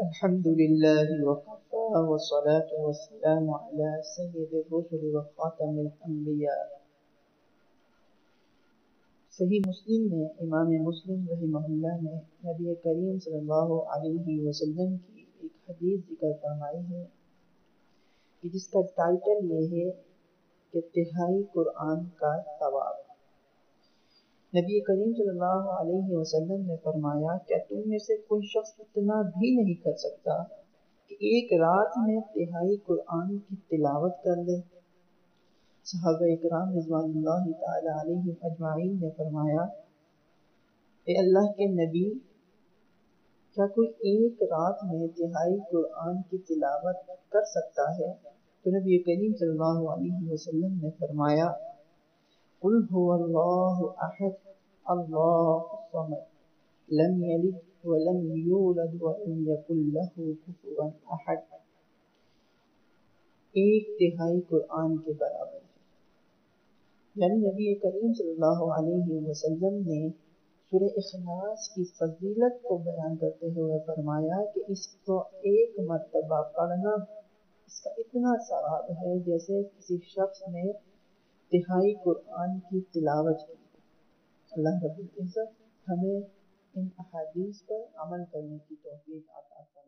الحمد لله وكفى والصلاة والسلام على سيد الرسل وخاتم الأنبياء۔ صحیح مسلم میں امام مسلم رحمہ اللہ نے نبی کریم صلی اللہ علیہ وسلم کی ایک حدیث ذکر فرمائی ہے کہ جس کا ٹائٹل یہ ہے کہ تہائی قرآن کا ثواب۔ نبی کریم صلی اللہ علیہ وسلم نے فرمایا، کیا تم میں سے کوئی شخص اتنا بھی نہیں کر سکتا کہ ایک رات میں تہائی قرآن کی تلاوت کر لے؟ صحابہ اکرام رضوان اللہ تعالی علیہم اجمعین نے فرمایا، اے اللہ کے نبی، کیا کوئی ایک رات میں تہائی قرآن کی تلاوت کر سکتا ہے؟ تو نبی کریم صلی اللہ علیہ وسلم نے فرمایا، قل هو اللہ احد اللہ الصمد لم یلد ولم یولد ولم یکن له کفوا احد۔ ایک تہائی قرآن کے برابر ہے۔ یعنی نبی کریم صلی اللہ علیہ وسلم نے سورہ اخلاص کی فضیلت کو بیان کرتے ہوئے فرمایا کہ اس کو ایک مرتبہ پڑھنا اس کا اتنا ثواب ہے جیسے کسی شخص نے تہائی قرآن کی تلاوت کی۔ اللہ رب العزت ہمیں ان احادیث پر عمل کرنے کی توفیق عطا فرمائے۔